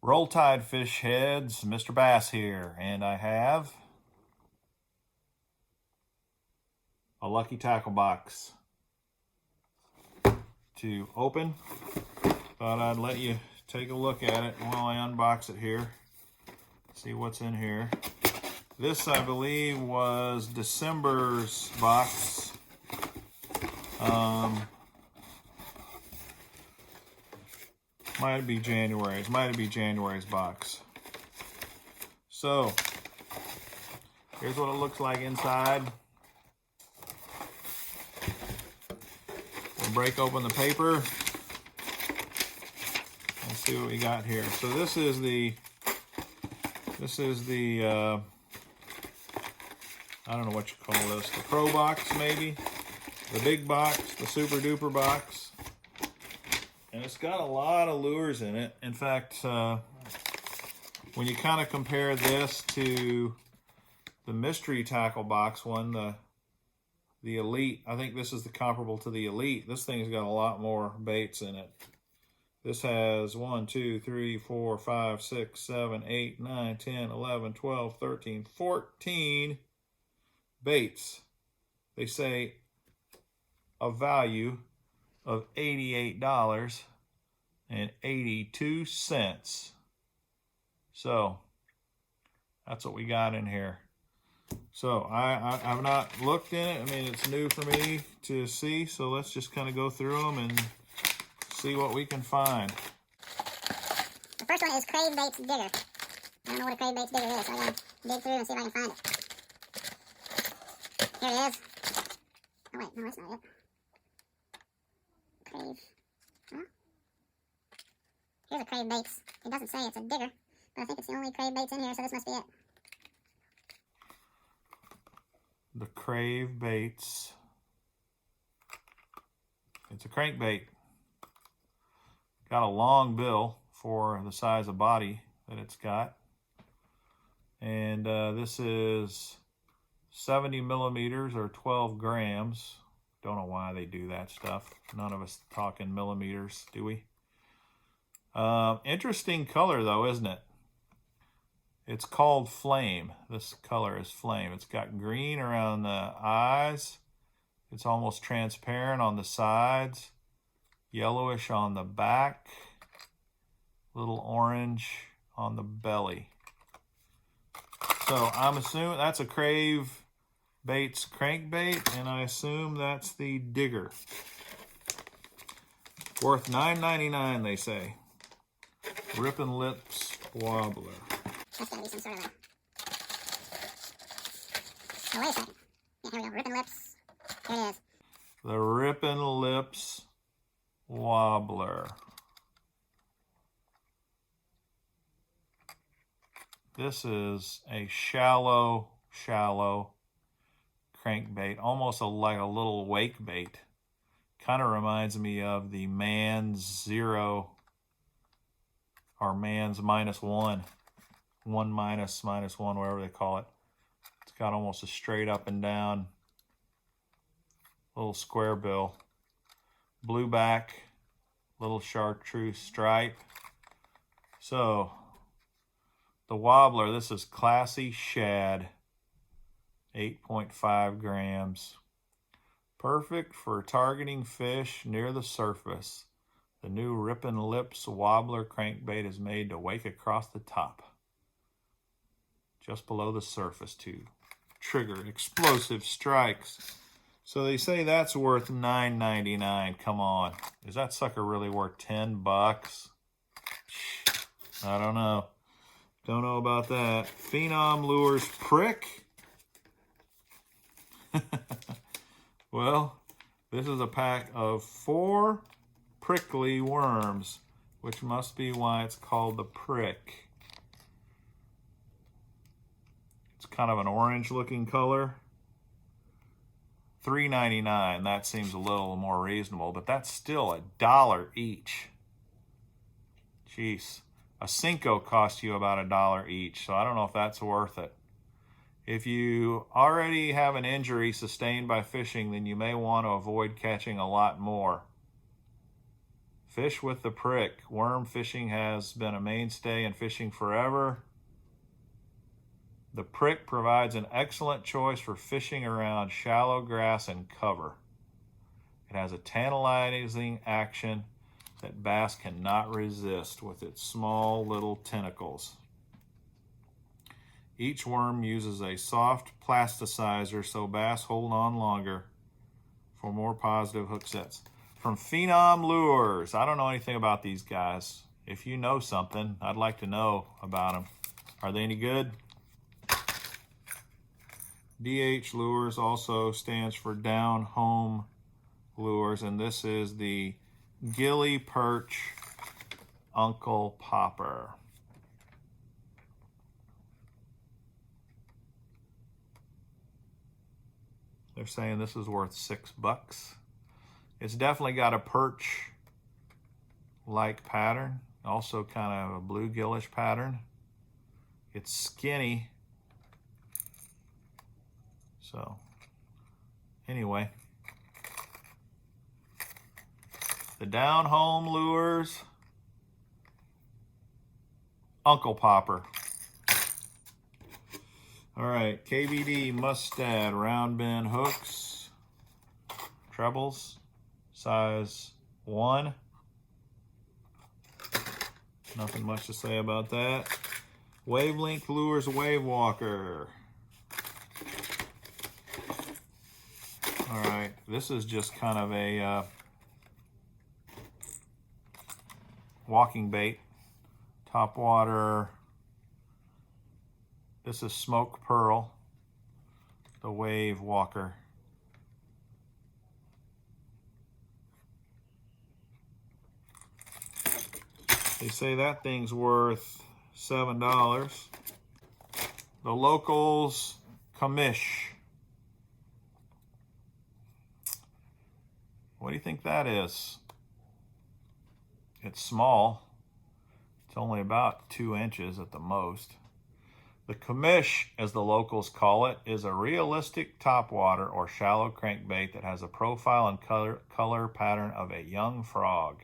Roll Tide Fish Heads, Mr. Bass here, and I have a lucky tackle box to open. Thought I'd let you take a look at it while I unbox it here. See what's in here. This, I believe, was December's box. Might be January's. Might be January's box. So, here's what it looks like inside. We'll break open the paper and see what we got here. So this is the I don't know what you call this, the Pro box maybe, the big box, the super duper box. And it's got a lot of lures in it. In fact, when you kind of compare this to the mystery tackle box one, the Elite, I think this is the comparable to the Elite. This thing's got a lot more baits in it. This has 1, 2, 3, 4, 5, 6, 7, 8, 9, 10, 11, 12, 13, 14 baits. They say a value of $88.82. So that's what we got in here. So I've not looked in it. I mean, it's new for me to see. So let's just kind of go through them and see what we can find. The first one is Crankbait's Digger. I don't know what a Crankbait's Digger is, so I gotta dig through and see if I can find it. Here it is. Oh wait, no, that's not it. Crave. Huh? Here's a Crankbait's. It doesn't say it's a digger, but I think it's the only Crankbait's in here, so this must be it. The Crankbait's. It's a crankbait. Got a long bill for the size of body that it's got. And this is 70 millimeters or 12 grams. Don't know why they do that stuff. None of us talking millimeters, do we? Interesting color though, isn't it? It's called Flame. This color is Flame. It's got green around the eyes. It's almost transparent on the sides. Yellowish on the back. Little orange on the belly. So I'm assuming that's a Crankbait's crankbait, and I assume that's the Digger. Worth $9.99, they say. Rippin' Lips Wobbler. That's gotta be some sort of a... Oh, wait a second. Yeah, here we go. Rippin' Lips. Here it is. The Rippin' Lips Wobbler. This is a shallow crankbait, almost like a little wake bait. Kind of reminds me of the Man's Zero or Man's -1, 1 minus, -1, whatever they call it. It's got almost a straight up and down little square bill. Blue back, little chartreuse stripe. So, the Wobbler, this is Classy Shad, 8.5 grams. Perfect for targeting fish near the surface. The new Rippin' Lips Wobbler crankbait is made to wake across the top, just below the surface to trigger explosive strikes. So they say that's worth $9.99. Come on. Is that sucker really worth 10 bucks? I don't know. Don't know about that. Phenom Lures Prick. Well, this is a pack of 4 prickly worms, which must be why it's called the Prick. It's kind of an orange looking color. $3.99. That seems a little more reasonable, but that's still $1 each. Jeez. A Cinco costs you about $1 each, so I don't know if that's worth it. If you already have an injury sustained by fishing, then you may want to avoid catching a lot more Fish with the prick. Worm fishing has been a mainstay in fishing forever. The prick provides an excellent choice for fishing around shallow grass and cover. It has a tantalizing action that bass cannot resist with its small little tentacles. Each worm uses a soft plasticizer so bass hold on longer for more positive hook sets. From Phenom Lures. I don't know anything about these guys. If you know something, I'd like to know about them. Are they any good? DH Lures also stands for Down Home Lures, and this is the Gilly Perch Uncle Popper. They're saying this is worth $6. It's definitely got a perch-like pattern, also kind of a bluegillish pattern. It's skinny. So, anyway. The Down Home Lures Uncle Popper. All right, KVD Mustad round bend hooks, trebles, size 1. Nothing much to say about that. Wavelength Lures Wave Walker. All right, this is just kind of a walking bait, top water. This is Smoke Pearl, the Wave Walker. They say that thing's worth $7. The Locals Commish. What do you think that is? It's small. It's only about 2 inches at the most. The commish, as the locals call it, is a realistic topwater or shallow crankbait that has a profile and color pattern of a young frog.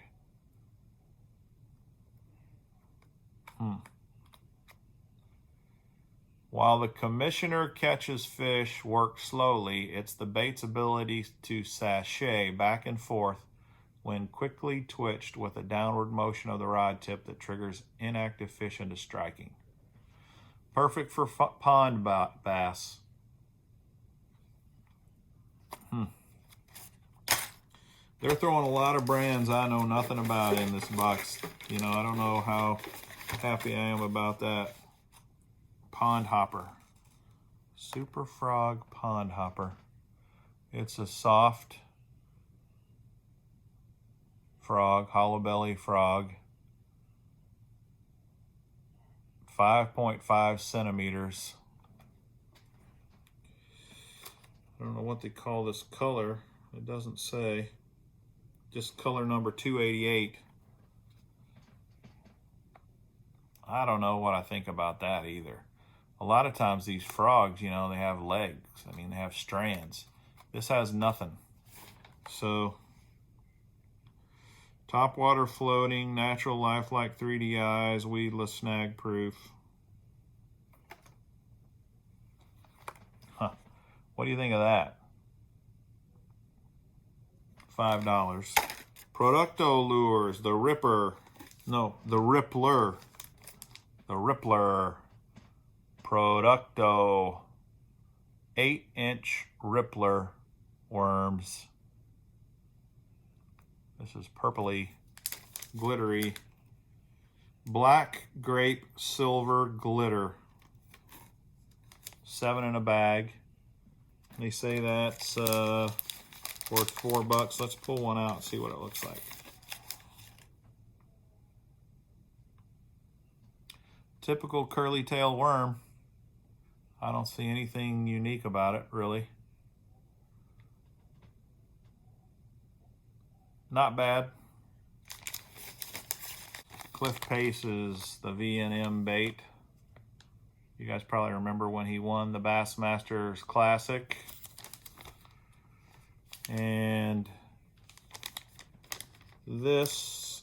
While the commissioner catches fish work slowly, it's the bait's ability to sashay back and forth when quickly twitched with a downward motion of the rod tip that triggers inactive fish into striking. Perfect for pond bass. They're throwing a lot of brands I know nothing about in this box. You know, I don't know how happy I am about that. Pond Hopper. Super Frog Pond Hopper. It's a soft frog, hollow belly frog. 5.5 centimeters. I don't know what they call this color. It doesn't say. Just color number 288. I don't know what I think about that either. A lot of times these frogs, you know, they have legs. I mean, they have strands. This has nothing. So, topwater floating, natural lifelike 3D eyes, weedless, snag proof. What do you think of that? $5. Producto Lures, the Rippler. The Rippler. Producto 8-inch Rippler worms. This is purpley, glittery, black grape silver glitter. 7 in a bag. They say that's worth $4. Let's pull one out and see what it looks like. Typical curly tail worm. I don't see anything unique about it, really. Not bad. Cliff Pace is the V&M bait. You guys probably remember when he won the Bassmasters Classic. And this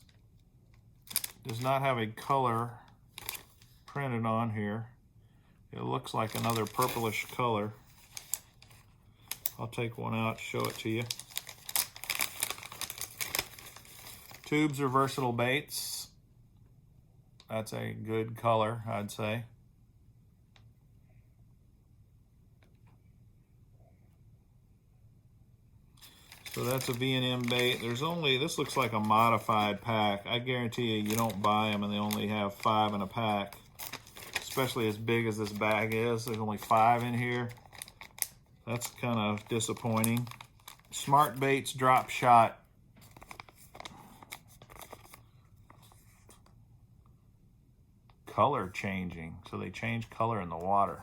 does not have a color printed on here. It looks like another purplish color. I'll take one out, show it to you. Tubes are versatile baits. That's a good color, I'd say. So that's a V&M bait. This looks like a modified pack. I guarantee you don't buy them and they only have 5 in a pack. Especially as big as this bag is. There's only 5 in here. That's kind of disappointing. Smart Baits Drop Shot. Color changing. So they change color in the water.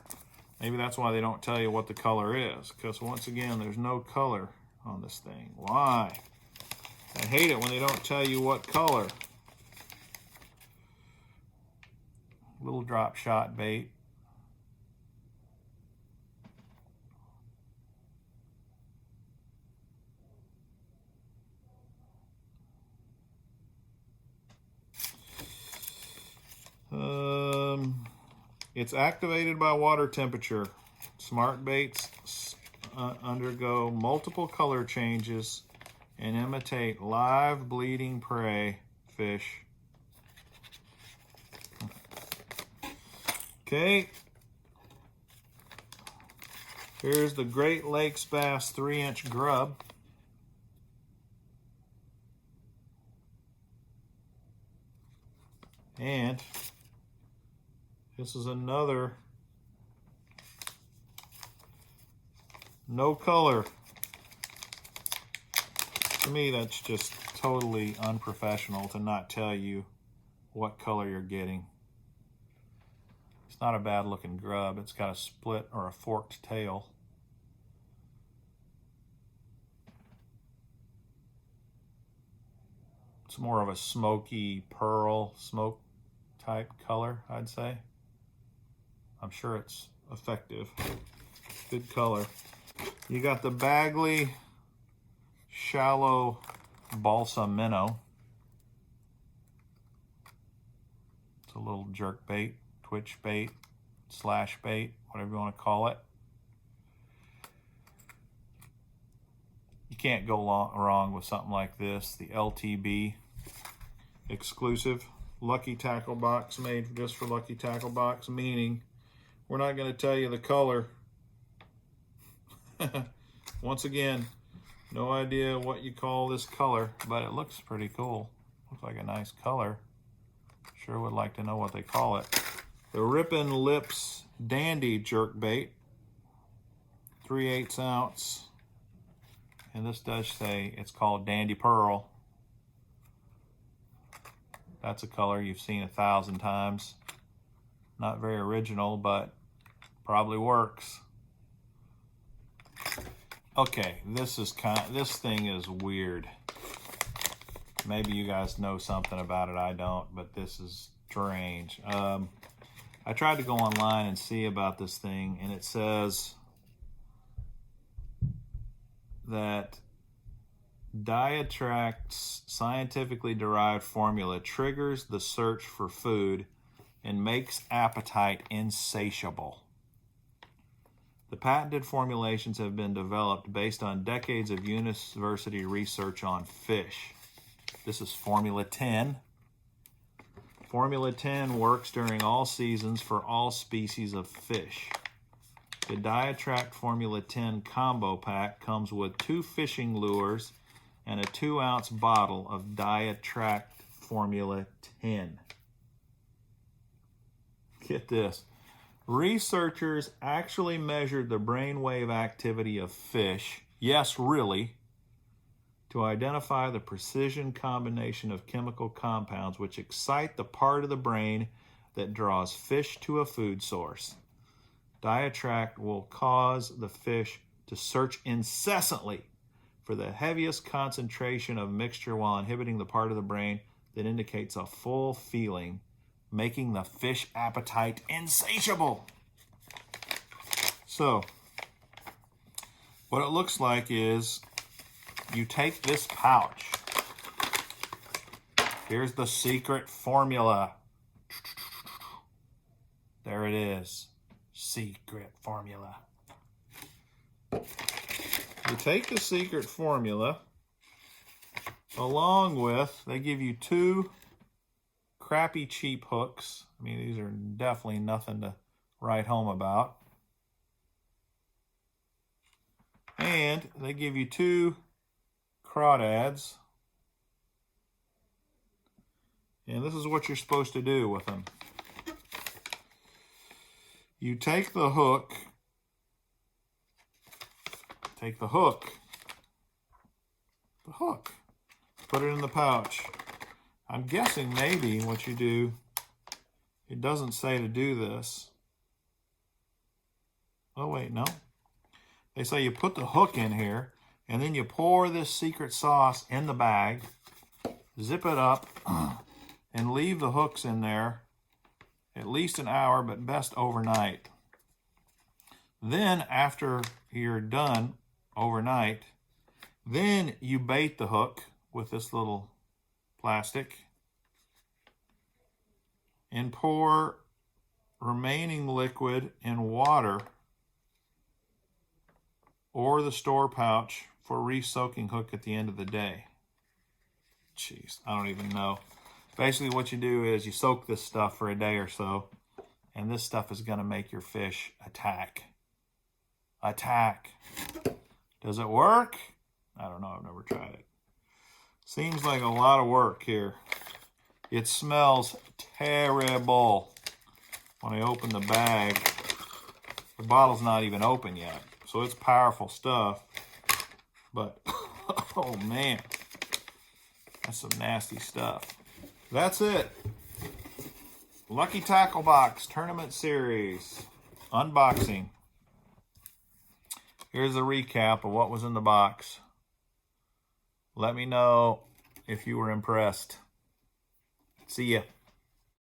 Maybe that's why they don't tell you what the color is. Because once again, there's no color on this thing. Why? I hate it when they don't tell you what color. Little drop shot bait. It's activated by water temperature. Smart baits undergo multiple color changes and imitate live bleeding prey fish. Okay. Here's the Great Lakes Bass 3-inch grub. And this is another no color. To me, that's just totally unprofessional to not tell you what color you're getting. It's not a bad looking grub. It's got a split or a forked tail. It's more of a smoky pearl, smoke type color, I'd say. I'm sure it's effective. Good color. You got the Bagley Shallow Balsa Minnow. It's a little jerk bait, twitch bait, slash bait, whatever you want to call it. You can't go wrong with something like this. The LTB exclusive Lucky Tackle Box, made just for Lucky Tackle Box, meaning we're not going to tell you the color. Once again, no idea what you call this color, but it looks pretty cool. Looks like a nice color. Sure would like to know what they call it. The Rippin' Lips Dandy Jerk Bait, 3/8 ounce. And this does say it's called Dandy Pearl. That's a color you've seen 1,000 times. Not very original, but probably works. Okay, this thing is weird. Maybe you guys know something about it, I don't, but this is strange. I tried to go online and see about this thing, and it says that Diatract's scientifically derived formula triggers the search for food and makes appetite insatiable. The patented formulations have been developed based on decades of university research on fish. This is Formula 10. Formula 10 works during all seasons for all species of fish. The Diatract Formula 10 combo pack comes with 2 fishing lures and a 2-ounce bottle of Diatract Formula 10. Get this. Researchers actually measured the brainwave activity of fish, yes, really, to identify the precision combination of chemical compounds which excite the part of the brain that draws fish to a food source. Diatract will cause the fish to search incessantly for the heaviest concentration of mixture while inhibiting the part of the brain that indicates a full feeling, making the fish appetite insatiable. So, what it looks like is you take this pouch Here's the secret formula. There it is. Secret formula. You take the secret formula along with, they give you 2 crappy cheap hooks. I mean, these are definitely nothing to write home about. And they give you 2 crawdads. And this is what you're supposed to do with them. You take the hook, put it in the pouch. I'm guessing maybe what you do, it doesn't say to do this. Oh wait, no. They say you put the hook in here and then you pour this secret sauce in the bag, zip it up, and leave the hooks in there at least an hour, but best overnight. Then after you're done overnight, then you bait the hook with this little plastic and pour remaining liquid in water or the store pouch for re-soaking hook at the end of the day. Jeez, I don't even know. Basically what you do is you soak this stuff for a day or so, and this stuff is going to make your fish attack. Attack. Does it work? I don't know. I've never tried it. Seems like a lot of work here. It smells terrible. When I open the bag, the bottle's not even open yet. So it's powerful stuff. But, oh man, that's some nasty stuff. That's it. Lucky Tackle Box Tournament Series. Unboxing. Here's a recap of what was in the box. Let me know if you were impressed. See ya.